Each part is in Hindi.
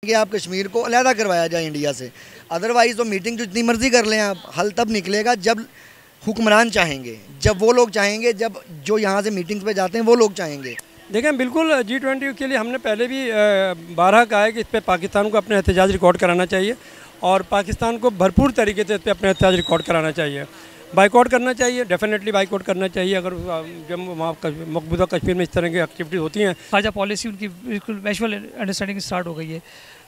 कि आप कश्मीर को अलहदा करवाया जाए इंडिया से। अदरवाइज़ तो मीटिंग जो जितनी मर्ज़ी कर लें आप, हल तब निकलेगा जब हुक्मरान चाहेंगे, जब वो लोग चाहेंगे, जब जो यहाँ से मीटिंग्स पे जाते हैं वो लोग चाहेंगे। देखें, बिल्कुल G20 के लिए हमने पहले भी बारहा कहा है कि इस पर पाकिस्तान को अपने एहतजाज रिकॉर्ड कराना चाहिए और पाकिस्तान को भरपूर तरीके से इस पर अपने एहतजाज रिकॉर्ड कराना चाहिए। बाइकआउट करना चाहिए, डेफिनेटली बाइकआउट करना चाहिए अगर जब वहाँ मकबूजा कश्मीर में इस तरह की एक्टिविटीज़ होती हैं। खारजा पॉलिसी उनकी बिल्कुल मैचुअल अंडरस्टैंडिंग स्टार्ट हो गई है।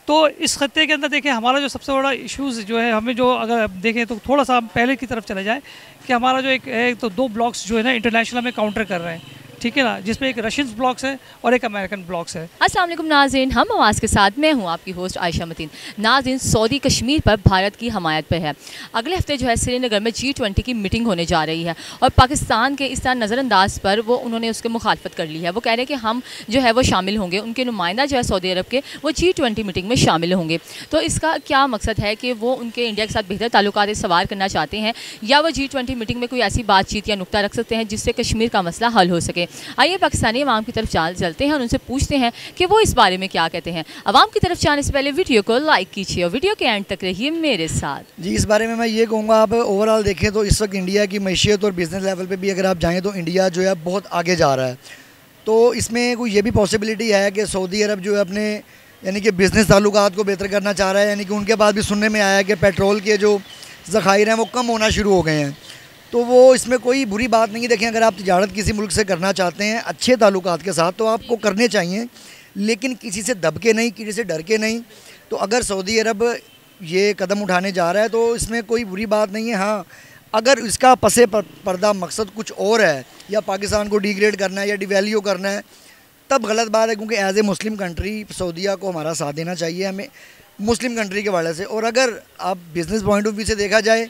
तो इस खत्ते के अंदर देखें, हमारा जो सबसे बड़ा इश्यूज़ जो है, हमें जो अगर देखें तो थोड़ा सा हम पहले की तरफ चले जाएँ कि हमारा जो एक तो दो ब्लॉक्स जो है ना इंटरनेशनल में काउंटर कर रहे हैं, ठीक है ना, जिसमें एक रशियन ब्लॉक्स है और एक अमेरिकन ब्लॉक्स है। अस्सलाम वालेकुम नाज़रीन, हम आवाज़ के साथ मैं हूं आपकी होस्ट आयशा मतीन। नाज़रीन, सऊदी कश्मीर पर भारत की हमायत पर है। अगले हफ्ते जो है श्रीनगर में G20 की मीटिंग होने जा रही है और पाकिस्तान के इस तरह नज़रअंदाज पर उन्होंने उसके मुखालफत कर ली है। वो कह रहे हैं कि हम जो है वो शामिल होंगे, उनके नुमाइंदा जो है सऊदी अरब के वो G20 मीटिंग में शामिल होंगे। तो इसका क्या मकसद है कि वो उनके इंडिया के साथ बेहतर ताल्लुकात सवार करना चाहते हैं या वो G20 मीटिंग में कोई ऐसी बातचीत या नुक्ता रख सकते हैं जिससे कश्मीर का मसला हल हो सके। आइए पाकिस्तानी अवाम की तरफ चलते हैं और उनसे पूछते हैं कि वो इस बारे में क्या कहते हैं। अवाम की तरफ जाने से पहले वीडियो को लाइक कीजिए और वीडियो के एंड तक रहिए मेरे साथ। जी, इस बारे में मैं ये कहूँगा, आप ओवरऑल देखें तो इस वक्त इंडिया की मैशियत और बिज़नेस लेवल पे भी अगर आप जाएँ तो इंडिया जो है बहुत आगे जा रहा है। तो इसमें कोई ये भी पॉसिबिलिटी है कि सऊदी अरब जो है अपने यानी कि बिज़नेस ताल्लुकात को बेहतर करना चाह रहा है। यानी कि उनके बाद भी सुनने में आया है कि पेट्रोल के जो ज़खायर हैं वो कम होना शुरू हो गए हैं। तो वो इसमें कोई बुरी बात नहीं है। देखें, अगर आप तिजारत किसी मुल्क से करना चाहते हैं अच्छे ताल्लुकात के साथ तो आपको करने चाहिए, लेकिन किसी से दब के नहीं, किसी से डर के नहीं। तो अगर सऊदी अरब ये कदम उठाने जा रहा है तो इसमें कोई बुरी बात नहीं है। हाँ, अगर इसका पसे पर्दा मकसद कुछ और है या पाकिस्तान को डिग्रेड करना है या डिवैल्यू करना है, तब गलत बात है, क्योंकि एज ए मुस्लिम कंट्री सऊदीया को हमारा साथ देना चाहिए हमें मुस्लिम कंट्री के वाले से। और अगर आप बिज़नेस पॉइंट ऑफ व्यू से देखा जाए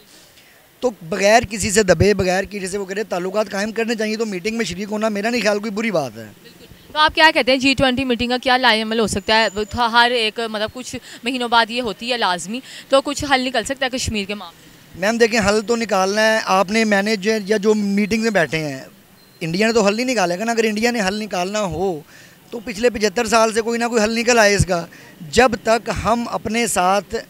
तो बगैर किसी से दबे, बगैर किसी से वो करे ताल्लुकात कायम करने चाहिए। तो मीटिंग में शरीक होना मेरा नहीं ख्याल कोई बुरी बात है। तो आप क्या कहते हैं G20 मीटिंग का क्या लाएअमल हो सकता है? हर एक मतलब कुछ महीनों बाद ये होती है लाजमी, तो कुछ हल निकल सकता है कश्मीर के मामले? मैम देखें, हल तो निकालना है आपने, मैंने या जो मीटिंग में बैठे हैं इंडिया ने तो हल नहीं निकालेगा ना। अगर इंडिया ने हल निकालना हो तो पिछले 75 साल से कोई ना कोई हल निकल आए इसका। जब तक हम अपने साथ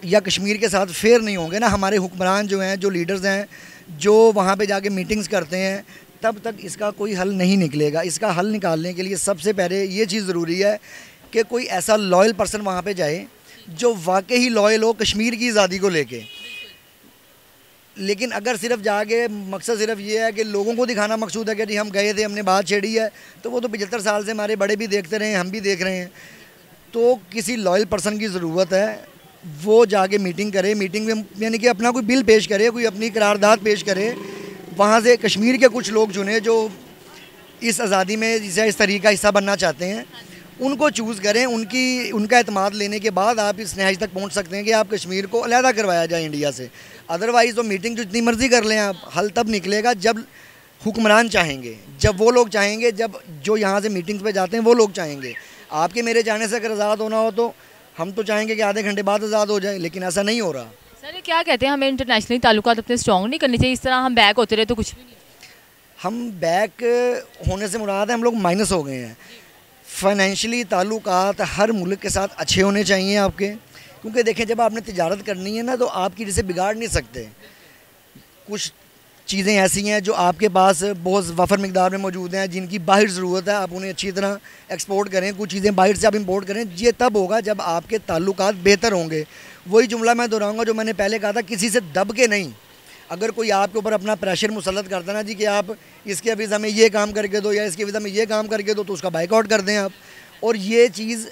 या कश्मीर के साथ फेयर नहीं होंगे ना, हमारे हुक्मरान जो हैं, जो लीडर्स हैं, जो वहाँ पे जाके मीटिंग्स करते हैं, तब तक इसका कोई हल नहीं निकलेगा। इसका हल निकालने के लिए सबसे पहले ये चीज़ ज़रूरी है कि कोई ऐसा लॉयल पर्सन वहाँ पे जाए जो वाकई ही लॉयल हो कश्मीर की आज़ादी को लेके। लेकिन अगर सिर्फ जाके मकसद सिर्फ ये है कि लोगों को दिखाना मकसूद है कि जी हम गए थे, हमने बात छेड़ी है, तो वो तो 75 साल से हमारे बड़े भी देखते रहे हैं, हम भी देख रहे हैं। तो किसी लॉयल पर्सन की ज़रूरत है, वो जाके मीटिंग करे, मीटिंग में यानी कि अपना कोई बिल पेश करे, कोई अपनी करारदाद पेश करे। वहाँ से कश्मीर के कुछ लोग चुने जो इस आज़ादी में इस तरीके का हिस्सा बनना चाहते हैं, उनको चूज़ करें। उनका एतमाद लेने के बाद आप इस नहज तक पहुँच सकते हैं कि आप कश्मीर को अलहदा करवाया जाए इंडिया से। अदरवाइज़ तो मीटिंग जो जितनी मर्ज़ी कर लें आप, हल तब निकलेगा जब हुक्मरान चाहेंगे, जब वो लोग चाहेंगे, जब जो यहाँ से मीटिंग्स पे जाते हैं वो लोग चाहेंगे। आपके मेरे जाने से अगर आज़ाद होना हो तो हम तो चाहेंगे कि आधे घंटे बाद आज़ाद हो जाए, लेकिन ऐसा नहीं हो रहा। सर, ये क्या कहते हैं, हमें इंटरनेशनली ताल्लुकात अपने स्ट्रॉन्ग नहीं करने चाहिए? इस तरह हम बैक होते रहे तो कुछ भी नहीं। हम बैक होने से मुराद है हम लोग माइनस हो गए हैं। फाइनेंशियली ताल्लुकात हर मुल्क के साथ अच्छे होने चाहिए आपके, क्योंकि देखें जब आपने तिजारत करनी है ना तो आप किसी से बिगाड़ नहीं सकते। कुछ चीज़ें ऐसी हैं जो आपके पास बहुत वफर मिकदार में मौजूद हैं, जिनकी बाहर ज़रूरत है, आप उन्हें अच्छी तरह एक्सपोर्ट करें। कुछ चीज़ें बाहर से आप इंपोर्ट करें। ये तब होगा जब आपके ताल्लुकात बेहतर होंगे। वही जुमला मैं दोहराऊंगा जो मैंने पहले कहा था, किसी से दब के नहीं। अगर कोई आपके ऊपर अपना प्रेशर मुसल्लत करता ना जी कि आप इसके वीज़ा में ये काम करके दो या इसके वीज़ा में ये काम करके दो, तो उसका बाइकआउट कर दें आप। और ये चीज़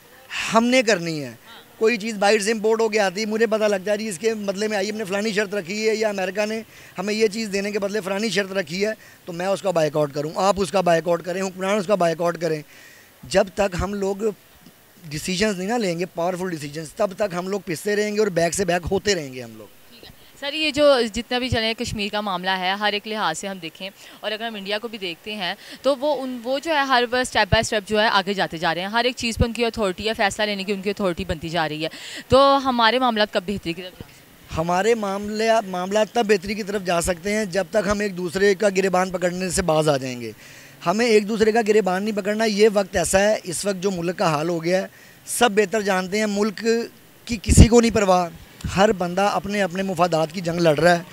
हमने करनी है। कोई चीज़ बाहर से इंपोर्ट होकर आती है, मुझे पता लगता है जी इसके बदले में आई हमने फ़लानी शर्त रखी है या अमेरिका ने हमें ये चीज़ देने के बदले फ़लानी शर्त रखी है, तो मैं उसका बाइकआउट करूँ, आप उसका बाइकआउट करें, हुक्मरान उसका बाइकआउट करें। जब तक हम लोग डिसीजंस नहीं ना लेंगे, पावरफुल डिसीजंस, तब तक हम लोग पिसते रहेंगे और बैक से बैक होते रहेंगे हम लोग। सर, ये जो जितना भी चले कश्मीर का मामला है, हर एक लिहाज से हम देखें और अगर हम इंडिया को भी देखते हैं तो वो जो है हर स्टेप बाय स्टेप जो है आगे जाते जा रहे हैं। हर एक चीज़ पर उनकी अथॉरिटी है, फ़ैसला लेने की उनकी अथॉरिटी बनती जा रही है। तो हमारे मामला कब बेहतरी की तरफ? हमारे मामला तब बेहतरी की तरफ जा सकते हैं जब तक हम एक दूसरे का गिरेबान पकड़ने से बाज आ जाएंगे। हमें एक दूसरे का गिरेबान नहीं पकड़ना। ये वक्त ऐसा है, इस वक्त जो मुल्क का हाल हो गया है, सब बेहतर जानते हैं, मुल्क की किसी को नहीं परवाह, हर बंदा अपने अपने मुफादात की जंग लड़ रहा है।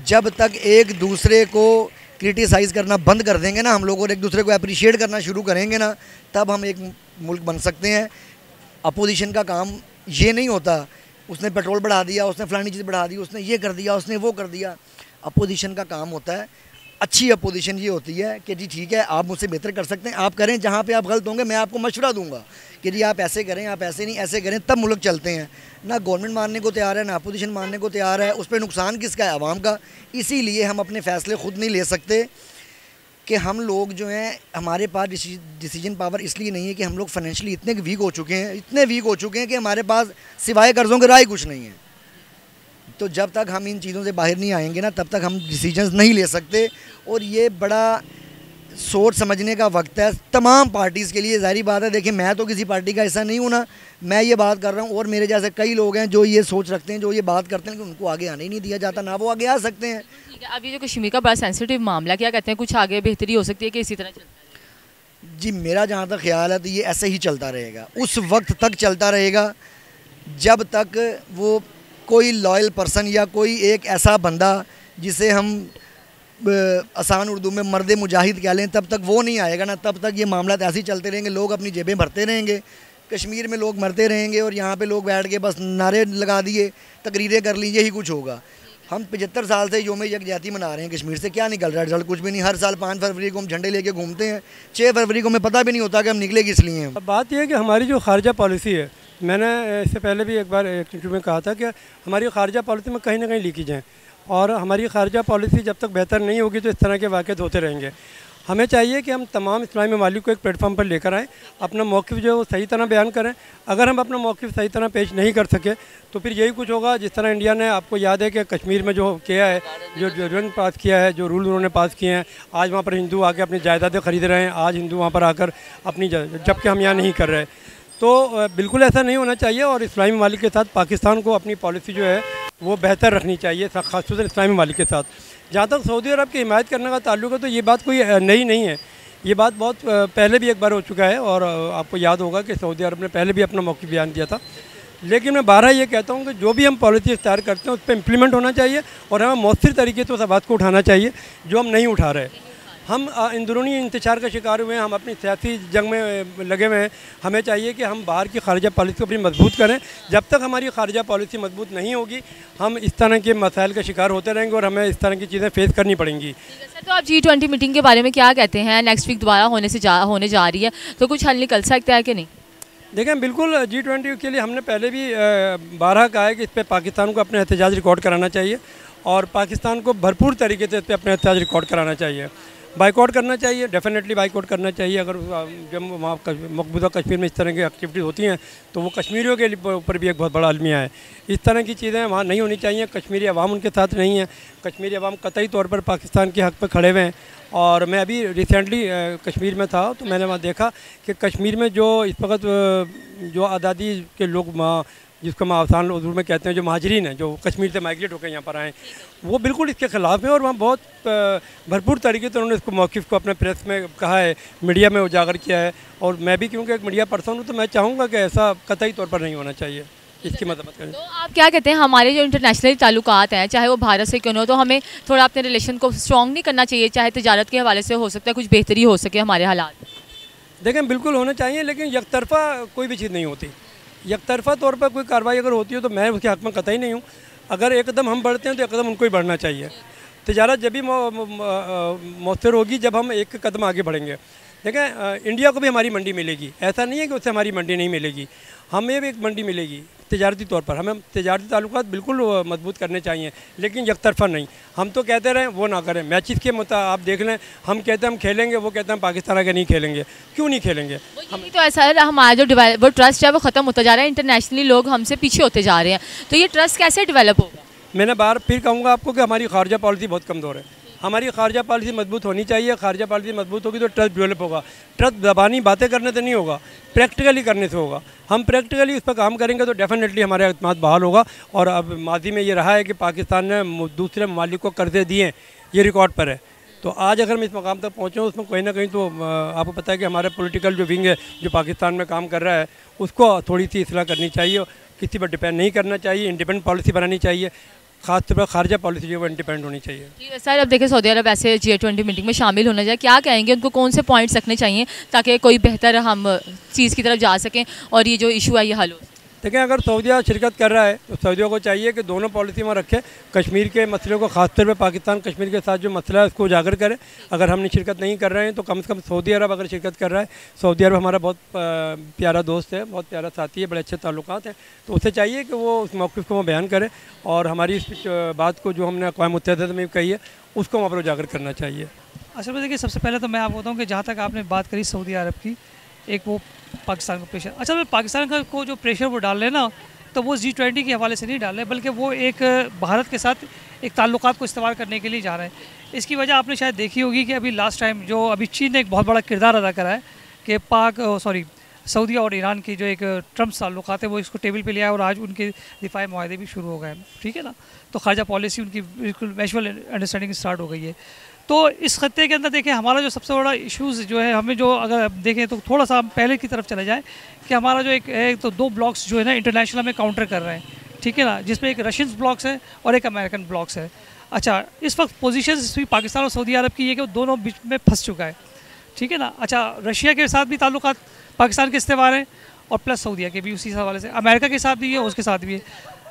जब तक एक दूसरे को क्रिटिसाइज़ करना बंद कर देंगे ना हम लोग, और एक दूसरे को अप्रिशिएट करना शुरू करेंगे ना, तब हम एक मुल्क बन सकते हैं। अपोजिशन का काम ये नहीं होता, उसने पेट्रोल बढ़ा दिया, उसने फलानी चीज़ बढ़ा दी, उसने ये कर दिया, उसने वो कर दिया। अपोजिशन का काम होता है, अच्छी अपोजिशन ये होती है कि जी ठीक है, आप मुझसे बेहतर कर सकते हैं, आप करें, जहाँ पे आप गलत होंगे मैं आपको मशवरा दूंगा कि जी आप ऐसे करें, आप ऐसे नहीं, ऐसे करें, तब मुल्क चलते हैं। ना गवर्नमेंट मानने को तैयार है, ना अपोजिशन मानने को तैयार है। उस पर नुकसान किसका है? आवाम का। इसीलिए हम अपने फ़ैसले ख़ुद नहीं ले सकते कि हम लोग जो हैं, हमारे पास डिसीजन पावर इसलिए नहीं है कि हम लोग फाइनेंशियली इतने वीक हो चुके हैं, इतने वीक हो चुके हैं कि हमारे पास सिवाय कर्ज़ों के राह कुछ नहीं है। तो जब तक हम इन चीज़ों से बाहर नहीं आएंगे ना, तब तक हम डिसीजंस नहीं ले सकते। और ये बड़ा सोच समझने का वक्त है तमाम पार्टीज़ के लिए। ज़ाहिर बात है, देखिए मैं तो किसी पार्टी का हिस्सा नहीं हूँ ना, मैं ये बात कर रहा हूँ, और मेरे जैसे कई लोग हैं जो ये सोच रखते हैं, जो ये बात करते हैं कि उनको आगे आने ही नहीं दिया जाता, ना वो आगे आ सकते हैं। ठीक है, अब ये जो कश्मीर का बड़ा सेंसिटिव मामला, क्या कहते हैं, कुछ आगे बेहतरी हो सकती है कि इसी तरह चलता है? जी मेरा जहाँ तक ख्याल है तो ये ऐसे ही चलता रहेगा, उस वक्त तक चलता रहेगा जब तक वो कोई लॉयल पर्सन या कोई एक ऐसा बंदा जिसे हम आसान उर्दू में मर्द मुजाहिद कह लें, तब तक वो नहीं आएगा ना, तब तक ये मामला ऐसे ही चलते रहेंगे। लोग अपनी जेबें भरते रहेंगे, कश्मीर में लोग मरते रहेंगे, और यहाँ पे लोग बैठ के बस नारे लगा दिए, तकरीरें कर ली, यही कुछ होगा। हम 75 साल से योम यकजहती मना रहे हैं, कश्मीर से क्या निकल रहा है? रिजल्ट कुछ भी नहीं। हर साल 5 फरवरी को हम झंडे लेके घूमते हैं, 6 फरवरी को हमें पता भी नहीं होता कि हम निकले किस लिए हैं। अब बात यह है कि हमारी जो खारजा पॉलिसी है, मैंने इससे पहले भी एक बार एक इंटरव्यू में कहा था कि हमारी खारजा पॉलिसी में कहीं ना कहीं लीकेज है, और हमारी खारजा पॉलिसी जब तक बेहतर नहीं होगी तो इस तरह के वाक़यात होते रहेंगे। हमें चाहिए कि हम तमाम इस्लामी ममालिक को एक प्लेटफॉर्म पर लेकर आएँ, अपना मौक़िफ़ जो है वो सही तरह बयान करें। अगर हम अपना मौक़िफ़ सही तरह पेश नहीं कर सके तो फिर यही कुछ होगा जिस तरह इंडिया ने, आपको याद है कि कश्मीर में जो किया है, जो जजमेंट पास किया है, जो रूल उन्होंने पास किए हैं, आज वहाँ पर हिंदू आके अपनी जायदादें ख़रीद रहे हैं, आज हिंदू वहाँ पर आकर अपनी, जबकि हम यहाँ नहीं कर रहे। तो बिल्कुल ऐसा नहीं होना चाहिए, और इस्लामी ममालिक के साथ पाकिस्तान को अपनी पॉलिसी जो है वो बेहतर रखनी चाहिए, ख़ासतौर से इस्लामी ममालिक के साथ। जहाँ तक सऊदी अरब की हिमायत करने का ताल्लुक है तो ये बात कोई नई नहीं है, ये बात बहुत पहले भी एक बार हो चुका है, और आपको याद होगा कि सऊदी अरब ने पहले भी अपना मौक़िफ़ बयान दिया था। लेकिन मैं बारहा ये कहता हूँ कि जो भी हम पॉलिसी इख्तियार करते हैं उस पर इम्प्लीमेंट होना चाहिए, और हमें मौसर तरीके से उस आवाज़ को उठाना चाहिए जो हम नहीं उठा रहे। हम अंदरूनी इंतशार का शिकार हुए हैं, हम अपनी सियासी जंग में लगे हुए हैं। हमें चाहिए कि हम बाहर की खारजा पॉलिसी को अपनी मजबूत करें। जब तक हमारी खारजा पॉलिसी मजबूत नहीं होगी, हम इस तरह के मसाइल का शिकार होते रहेंगे, और हमें इस तरह की चीज़ें फेस करनी पड़ेंगी। सर, तो आप G20 मीटिंग के बारे में क्या कहते हैं? नेक्स्ट वीक दोबारा होने जा रही है, तो कुछ हल निकल सकता है कि नहीं? देखें, बिल्कुल G20 के लिए हमने पहले भी बारहा कहा है कि इस पर पाकिस्तान को अपने एहतजाज रिकॉर्ड कराना चाहिए, और पाकिस्तान को भरपूर तरीके से इस पर अपने एहतजाज रिकॉर्ड कराना चाहिए। बाइकआउट करना चाहिए, डेफिनेटली बाइकआउट करना चाहिए। अगर जब वहाँ मकबूजा कश्मीर में इस तरह की एक्टिविटीज़ होती हैं तो वो कश्मीरियों के ऊपर भी एक बहुत बड़ा अलमिया है। इस तरह की चीज़ें वहाँ नहीं होनी चाहिए। कश्मीरी अवाम उनके साथ नहीं है, कश्मीरी अवाम कतई तौर पर पाकिस्तान के हक़ पर खड़े हुए हैं। और मैं अभी रिसेंटली कश्मीर में था तो मैंने वहाँ देखा कि कश्मीर में जो इस वक्त जो आज़ादी के लोग, जिसको हम आसान उर्दू में कहते हैं, जो महाजरीन हैं, जो कश्मीर से माइग्रेट होकर यहाँ पर आए, वो बिल्कुल इसके ख़िलाफ़ हैं, और वहाँ बहुत भरपूर तरीके से उन्होंने इसको मौक़िफ़ को अपने प्रेस में कहा है, मीडिया में उजागर किया है। और मैं भी क्योंकि एक मीडिया पर्सन हूँ तो मैं चाहूँगा कि ऐसा कतई तौर पर नहीं होना चाहिए, इसकी मदद करें। तो आप क्या कहते हैं, हमारे जो इंटरनेशनल ताल्लुकात हैं, चाहे वो भारत से क्यों न हो, तो हमें थोड़ा अपने रिलेशन को स्ट्रॉन्ग नहीं करना चाहिए? चाहे तजारत के हवाले से हो सकता है कुछ बेहतरी हो सके हमारे हालात। देखें, बिल्कुल होना चाहिए, लेकिन यकतरफ़ा कोई भी चीज़ नहीं होती। यकतरफ़ा तौर पर कोई कार्रवाई अगर होती है तो मैं उसके हक़ में कतई नहीं हूँ। अगर एक कदम हम बढ़ते हैं तो एक कदम उनको ही बढ़ना चाहिए। तिजारत जब भी मौसर होगी जब हम एक कदम आगे बढ़ेंगे। देखें, इंडिया को भी हमारी मंडी मिलेगी, ऐसा नहीं है कि उससे हमारी मंडी नहीं मिलेगी, हमें भी एक मंडी मिलेगी तिजारती तौर पर। हमें तिजारती ताल्लुकात बिल्कुल मजबूत करने चाहिए, लेकिन यकतरफ़ा नहीं। हम तो कहते रहें वो ना करें। मैचेस के आप देख लें, हम कहते हैं हम खेलेंगे, वो कहते हैं पाकिस्तान आगे नहीं खेलेंगे। क्यों नहीं खेलेंगे? हम तो ऐसा है, हमारा जो वो ट्रस्ट है वो ख़त्म होता जा रहा है, इंटरनेशनली लोग हमसे पीछे होते जा रहे हैं, तो ये ट्रस्ट कैसे डेवलप होगा? मैंने बार फिर कहूँगा आपको कि हमारी खारजा पॉलिसी बहुत कमज़ोर है। हमारी खारजा पॉलिसी मजबूत होनी चाहिए। खारजा पॉलिसी मजबूत होगी तो ट्रस्ट डेवलप होगा। ट्रस्ट ज़बानी बातें करने से नहीं होगा, प्रैक्टिकली करने से होगा। हम प्रैक्टिकली उस पर काम करेंगे तो डेफिनेटली हमारा एतमाद बहाल होगा। और अब माजी में ये रहा है कि पाकिस्तान ने दूसरे ममालिक को कर्जे दिए, ये रिकॉर्ड पर है। तो आज अगर हम इस मकाम तक पहुँचे उसमें कहीं ना कहीं तो आपको पता है कि हमारा पॉलिटिकल जो विंग है जो पाकिस्तान में काम कर रहा है उसको थोड़ी सी इस्लाह करनी चाहिए, किसी पर डिपेंड नहीं करना चाहिए, इंडिपेंडेंट पॉलिसी बनानी चाहिए, खासतौर पर खारजा पॉलिसी जो है वो इंडिपेंडेंट होनी चाहिए। सर अब देखिए सऊदी अरब ऐसे G20 मीटिंग में शामिल होना चाहिए, क्या कहेंगे उनको कौन से पॉइंट्स रखने चाहिए ताकि कोई बेहतर हम चीज़ की तरफ जा सकें और ये जो इशू है ये हल हो? देखें, अगर सऊदीया शिरकत कर रहा है तो सऊदियों को चाहिए कि दोनों पॉलिसी में रखे, कश्मीर के मसले को खासतौर पर पाकिस्तान कश्मीर के साथ जो मसला है उसको उजागर करे। अगर हमने शिरकत नहीं कर रहे हैं तो कम से कम सऊदी अरब अगर शिरकत कर रहा है, सऊदी अरब हमारा बहुत प्यारा दोस्त है, बहुत प्यारा साथी है, बड़े अच्छे ताल्लुकात हैं, तो उसे चाहिए कि वो उस मौक़िफ़ को वो बयान करे और हमारी इस बात को जो हमने अक़वाम मुत्तहिदा में कही है उसको वहाँ पर उजागर करना चाहिए। असल में देखिए, सबसे पहले तो मैं आपको बताऊँ कि जहाँ तक आपने बात करी सऊदी अरब की, एक वो पाकिस्तान का प्रेशर, अच्छा मैं पाकिस्तान का को जो प्रेशर वो डाल रहे हैं ना, तो वो G20 के हवाले से नहीं डाल रहे, बल्कि वो एक भारत के साथ एक ताल्लुकात को इस्तेमाल करने के लिए जा रहे हैं। इसकी वजह आपने शायद देखी होगी कि अभी लास्ट टाइम जो अभी चीन ने एक बहुत बड़ा किरदार अदा करा है कि सऊदी और ईरान की जो एक ट्रम्प ताल्लुकात है वो इसको टेबल पे लिया है और आज उनके दिफाई मुआहदे भी शुरू हो गए हैं, ठीक है ना। तो खारजा पॉलिसी उनकी बिल्कुल म्यूचुअल अंडरस्टैंडिंग स्टार्ट हो गई है। तो इस खत्ते के अंदर देखें, हमारा जो सबसे बड़ा इश्यूज़ जो है, हमें जो अगर देखें तो थोड़ा सा हम पहले की तरफ चले जाएँ कि हमारा जो एक तो 2 ब्लॉक्स जो है ना इंटरनेशनल में काउंटर कर रहे हैं, ठीक है ना, जिसमें एक रशियन ब्लॉक्स है और एक अमेरिकन ब्लॉक्स है। अच्छा, इस वक्त पोजीशन पाकिस्तान और सऊदी अरब की ये कि वो दोनों बीच में फंस चुका है, ठीक है ना। अच्छा, रशिया के साथ भी ताल्लुकात पाकिस्तान के इस्तेमाल हैं और प्लस सऊदीया के भी उसी हवाले से, अमेरिका के साथ भी है, उसके साथ भी है,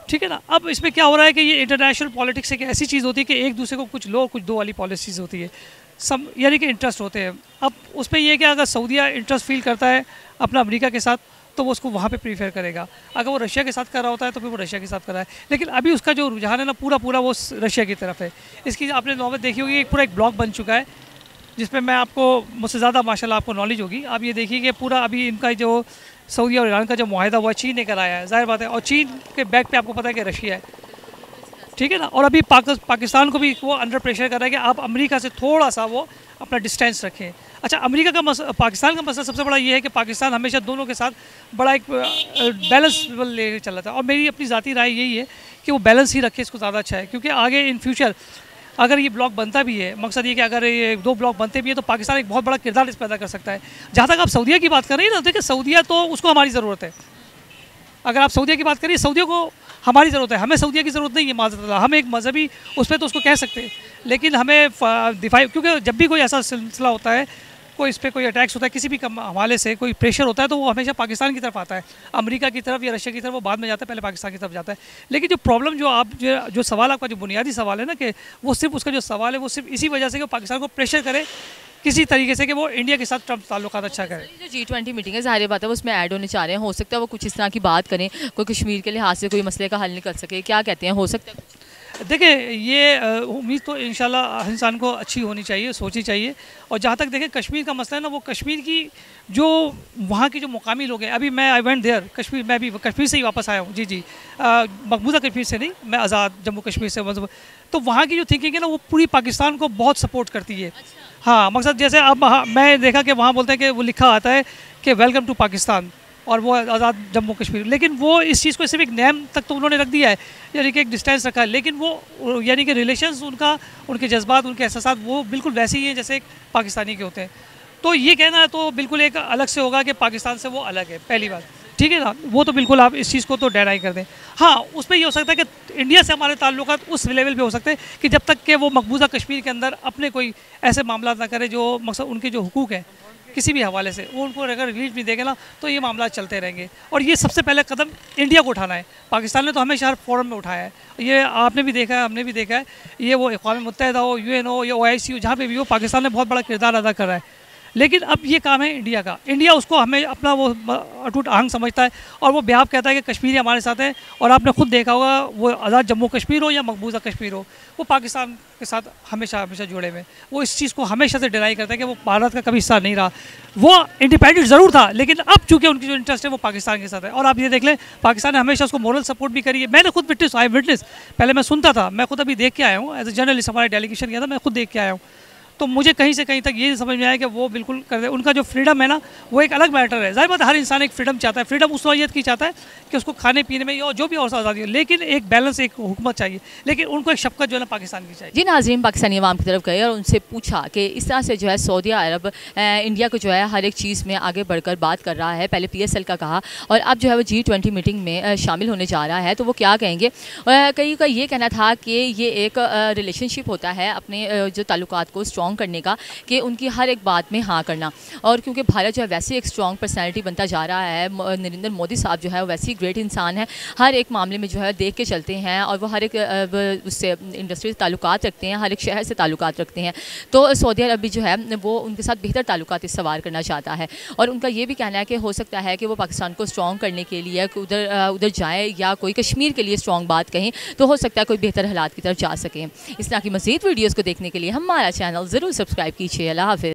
ठीक है ना। अब इसमें क्या हो रहा है कि ये इंटरनेशनल पॉलिटिक्स एक ऐसी चीज़ होती है कि एक दूसरे को कुछ लो कुछ दो वाली पॉलिसीज़ होती है, सब यानी कि इंटरेस्ट होते हैं। अब उसमें यह कि अगर सऊदीया इंटरेस्ट फील करता है अपना अमेरिका के साथ तो वो उसको वहाँ पे प्रीफर करेगा, अगर वो रशिया के साथ कर रहा होता है तो फिर वो रशिया के साथ कर रहा है। लेकिन अभी उसका जो रुझान है ना पूरा वो रशिया की तरफ है। इसकी आपने नौबत देखी होगी, एक पूरा एक ब्लॉक बन चुका है जिसमें मैं आपको मुझसे ज़्यादा माशाल्लाह आपको नॉलेज होगी। आप ये देखिए कि पूरा अभी इनका जो सऊदी और ईरान का जो मुआहदा हुआ चीन ने कराया है, जाहिर बात है, और चीन के बैक पे आपको पता है कि रशिया है, ठीक है ना। और अभी पाकिस्तान को भी वो अंडर प्रेशर कर रहा है कि आप अमेरिका से थोड़ा सा वो अपना डिस्टेंस रखें। अच्छा, अमेरिका का पाकिस्तान का मसला सबसे बड़ा ये है कि पाकिस्तान हमेशा दोनों के साथ बड़ा एक बैलेंस ले चल रहा था, और मेरी अपनी ज़ाती राय यही है कि वो बैलेंस ही रखे, इसको ज़्यादा अच्छा है, क्योंकि आगे इन फ्यूचर अगर ये ब्लॉक बनता भी है, मकसद ये कि अगर ये 2 ब्लॉक बनते भी है तो पाकिस्तान एक बहुत बड़ा किरदार इस पैदा कर सकता है। जहाँ तक आप सऊदीया की बात कर रही हैं ना, देखिए सऊदीया तो उसको हमारी ज़रूरत है। अगर आप सऊदीया की बात करिए, सऊदीया को हमारी ज़रूरत है, हमें सऊदीया की ज़रूरत नहीं है। माज़अल्लाह हम एक मजहबी उस पर तो उसको कह सकते हैं, लेकिन हमें दिफाई, क्योंकि जब भी कोई ऐसा सिलसिला होता है, कोई इस पर कोई अटैक्स होता है, किसी भी हवाले से कोई प्रेशर होता है, तो वो हमेशा पाकिस्तान की तरफ आता है, अमेरिका की तरफ या रशिया की तरफ वो बाद में जाता है, पहले पाकिस्तान की तरफ जाता है। लेकिन जो प्रॉब्लम जो सवाल आपका जो बुनियादी सवाल है ना, कि वो सिर्फ उसका जो सवाल है वो सिर्फ इसी वजह से कि वो पाकिस्तान को प्रेशर करे किसी तरीके से कि वो इंडिया के साथ ट्रम्प ताल्लुकात अच्छा करे। जो G20 मीटिंग है, जाहिर बात है वो उसमें ऐड होने चाह रहे हैं, हो सकता है वो कुछ इस तरह की बात करें, कोई कश्मीर के लिहाज से कोई मसले का हल निकल सके, क्या कहते हैं, हो सकता है? देखिए, ये उम्मीद तो इंशाल्लाह हर इंसान को अच्छी होनी चाहिए, सोचनी चाहिए। और जहाँ तक देखें कश्मीर का मसला है ना, वो कश्मीर की जो वहाँ के जो मुकामी लोग हैं, अभी मैं आई वेंट देयर कश्मीर, मैं भी कश्मीर से ही वापस आया हूँ, जी मकबूजा कश्मीर से नहीं, मैं आज़ाद जम्मू कश्मीर से, मतलब तो वहाँ की जो थिंकिंग है ना वो पूरी पाकिस्तान को बहुत सपोर्ट करती है। हाँ, मकसद जैसे अब मैं देखा कि वहाँ बोलते हैं कि वो लिखा आता है कि वेलकम टू पाकिस्तान, और वो आज़ाद जम्मू कश्मीर, लेकिन वो इस चीज़ को सिर्फ एक नेम तक तो उन्होंने रख दिया है, यानी कि एक डिस्टेंस रखा है, लेकिन वो यानी कि रिलेशंस उनके जज्बात, उनके एहसास वो बिल्कुल वैसे ही हैं जैसे एक पाकिस्तानी के होते हैं। तो ये कहना है तो बिल्कुल एक अलग से होगा कि पाकिस्तान से वो अलग है, पहली बात, ठीक है ना। वो तो बिल्कुल आप इस चीज़ को तो डेनाई कर दें। हाँ, उसमें ये हो सकता है कि इंडिया से हमारे ताल्लुकात उस लेवल पे हो सकते हैं कि जब तक कि वो मकबूजा कश्मीर के अंदर अपने कोई ऐसे मामला ना करे जो मकसद उनके जो हुकूक हैं किसी भी हवाले से, वो उनको अगर रिलीफ नहीं देगा ना तो ये मामला चलते रहेंगे। और ये सबसे पहले कदम इंडिया को उठाना है। पाकिस्तान ने तो हमेशा हर फोरम में उठाया है, ये आपने भी देखा है, हमने भी देखा है, ये वो अक़वाम मुत्तहिदा हो, UN हो या OIC हो, जहाँ पे भी हो, पाकिस्तान ने बहुत बड़ा किरदार अदा कर रहा है। लेकिन अब ये काम है इंडिया का। इंडिया उसको हमें अपना वो अटूट आहंग समझता है और वो बेआब कहता है कि कश्मीरी हमारे साथ है। और आपने खुद देखा होगा, वो आज़ाद जम्मू कश्मीर हो या मकबूजा कश्मीर हो, वो पाकिस्तान के साथ हमेशा जुड़े हुए। वो इस चीज़ को हमेशा से डिनाई करता है कि वो भारत का कभी हिस्सा नहीं रहा। वो इंडिपेंडेंट ज़रूर था, लेकिन अब चूँकि उनकी जो इंटरेस्ट है वो पाकिस्तान के साथ है। और आप ये देख लें, पाकिस्तान ने हमेशा उसको मोरल सपोर्ट भी करी है। मैंने खुद विटनेस पहले मैं सुनता था, मैं खुद अभी देख के आया हूँ, एज ए जर्नलिस्ट हमारे डेलीगेशन गया था, मैं खुद देख के आया हूँ। तो मुझे कहीं से कहीं तक ये समझ में आया कि वो बिल्कुल कर दे। उनका जो फ्रीडम है ना वो एक अलग मैटर है। जाहिर बात हर इंसान एक फ्रीडम चाहता है, फ्रीडम उस नौइयत की चाहता है कि उसको खाने पीने में या जो भी और आज़ादी है, लेकिन एक बैलेंस, एक हुकूमत चाहिए, लेकिन उनको एक शफकत जो है ना पाकिस्तान की चाहिए। जी नाज़रीन, पाकिस्तानी अवाम की तरफ गए और उनसे पूछा कि इस तरह से जो है सऊदी अरब इंडिया को जो है हर एक चीज़ में आगे बढ़कर बात कर रहा है। पहले PSL का कहा और अब जो है वो G20 मीटिंग में शामिल होने जा रहा है, तो वो क्या कहेंगे। कई का ये कहना था कि ये एक रिलेशनशिप होता है अपने जो ताल्लुकात को स्ट्रॉन्ग करने का, कि उनकी हर एक बात में हाँ करना। और क्योंकि भारत जो है वैसे एक स्ट्रॉन्ग पर्सनैलिटी बनता जा रहा है, नरेंद्र मोदी साहब जो है वैसे ही ग्रेट इंसान है, हर एक मामले में जो है देख के चलते हैं और वो हर एक उससे इंडस्ट्री से ताल्लुकात रखते हैं, हर एक शहर से ताल्लुकात रखते हैं। तो सऊदी अरब भी जो है वो उनके साथ बेहतर ताल्लुकात इस्तवार करना चाहता है। और उनका ये भी कहना है कि हो सकता है कि वो पाकिस्तान को स्ट्रॉन्ग करने के लिए उधर जाए या कोई कश्मीर के लिए स्ट्रॉन्ग बात कहें, तो हो सकता है कोई बेहतर हालात की तरफ जा सकें। इस तरह की मज़ीद वीडियोज़ को देखने के लिए हमारा चैनल ज़रूर सब्सक्राइब कीजिए। अल्लाह हाफ़िज़।